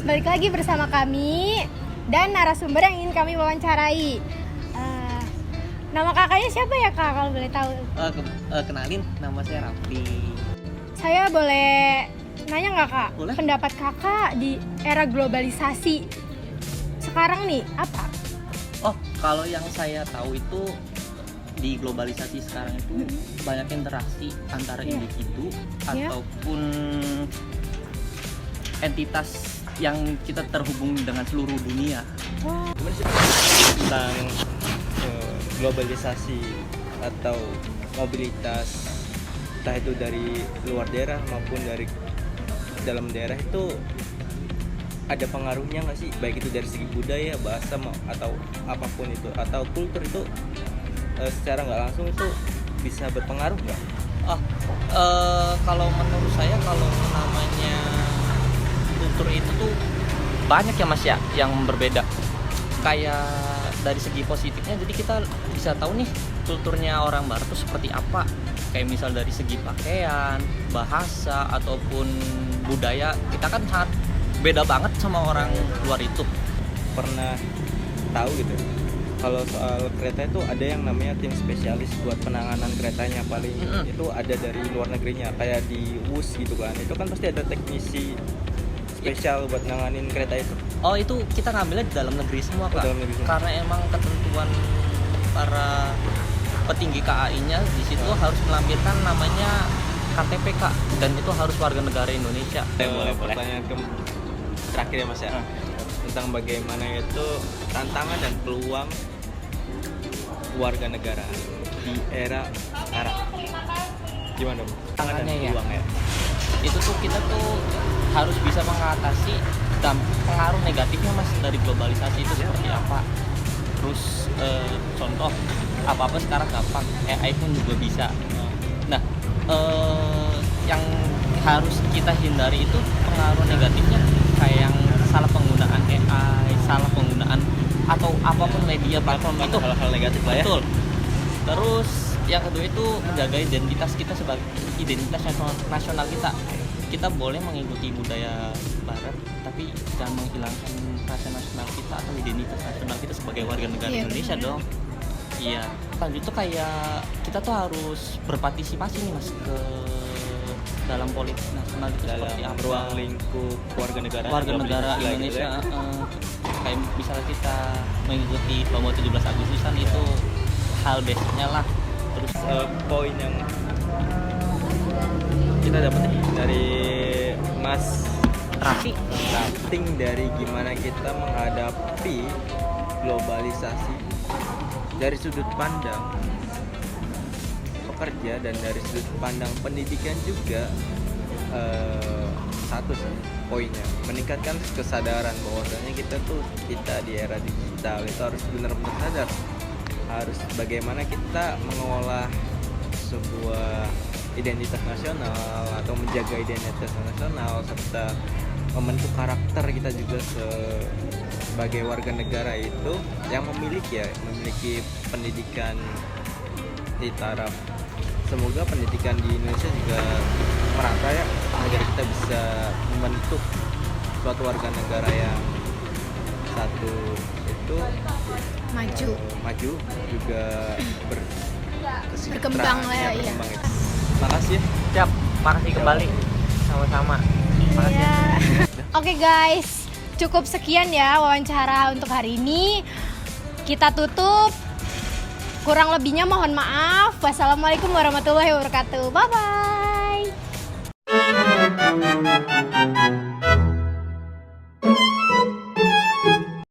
balik lagi bersama kami dan narasumber yang ingin kami wawancarai. Nama kakaknya siapa ya kak, kalau boleh tahu? Kenalin, nama saya Raffi. Saya boleh nanya nggak kak? Boleh. Pendapat kakak di era globalisasi sekarang nih apa? Oh, kalau yang saya tahu itu di globalisasi sekarang itu banyak interaksi antara individu ataupun entitas yang kita terhubung dengan seluruh dunia. Gimana sih tentang globalisasi atau mobilitas, entah itu dari luar daerah maupun dari dalam daerah, itu ada pengaruhnya nggak sih, baik itu dari segi budaya, bahasa atau apapun itu, atau kultur itu secara nggak langsung itu bisa berpengaruh nggak? Kalau menurut saya, kalau namanya kultur itu tuh banyak ya mas ya yang berbeda. Kayak dari segi positifnya, jadi kita bisa tahu nih kulturnya orang barat tuh seperti apa. Kayak misal dari segi pakaian, bahasa, ataupun budaya, kita kan sangat beda banget sama orang luar itu. Pernah tahu gitu kalau soal kereta itu ada yang namanya tim spesialis buat penanganan keretanya, paling itu ada dari luar negerinya, kayak di WUS gitu kan. Itu kan pasti ada teknisi spesial buat nanganin kereta itu. Oh, itu kita ngambilnya di dalam negeri semua Kak. Dalam negeri semua. Karena emang ketentuan para petinggi KAI-nya di situ harus melampirkan namanya KTP Kak, dan itu harus warga negara Indonesia. Boleh. Pertanyaan terakhir ya mas ya, tentang bagaimana itu tantangan dan peluang warga negara di era sekarang. Gimana Bu? Tantangan dan peluang ya. Itu tuh kita tuh harus bisa mengatasi pengaruh negatifnya mas dari globalisasi itu seperti apa. Terus contoh apa-apa sekarang gampang, AI pun juga bisa. Nah, yang harus kita hindari itu pengaruh negatifnya, kayak yang salah penggunaan AI, salah penggunaan atau apapun media platform itu, hal-hal negatif lah ya. Betul. Terus yang kedua itu menjaga identitas kita sebagai identitas nasional kita. Kita boleh mengikuti budaya barat, tapi jangan menghilangkan rasa nasional kita atau identitas nasional kita sebagai warga negara Indonesia dong. Iya. Lanjut tuh kayak kita tuh harus berpartisipasi nih mas ke dalam politik nasional itu, dalam seperti apa, ruang lingkup warga negara Indonesia gitu ya. Kayak misalnya kita mengikuti Bamo 17 Agustusan, itu hal basicnya lah. Terus poin yang kita dapat nih dari Mas Raffi, starting dari gimana kita menghadapi globalisasi dari sudut pandang pekerja dan dari sudut pandang pendidikan juga. Satu sih poinnya, meningkatkan kesadaran bahwasanya kita di era digital itu harus benar-benar sadar, harus bagaimana kita mengolah sebuah identitas nasional atau menjaga identitas nasional, serta membentuk karakter kita juga sebagai warga negara itu yang memiliki pendidikan di taraf. Semoga pendidikan di Indonesia juga merata ya, agar kita bisa membentuk suatu warga negara yang satu itu maju juga Berkembang lah ya. Berkembang itu. Makasih. siap, makasih kembali, sama-sama. Makasih. Iya. Oke guys, cukup sekian ya wawancara untuk hari ini. Kita tutup. Kurang lebihnya mohon maaf. Wassalamualaikum warahmatullahi wabarakatuh. Bye bye.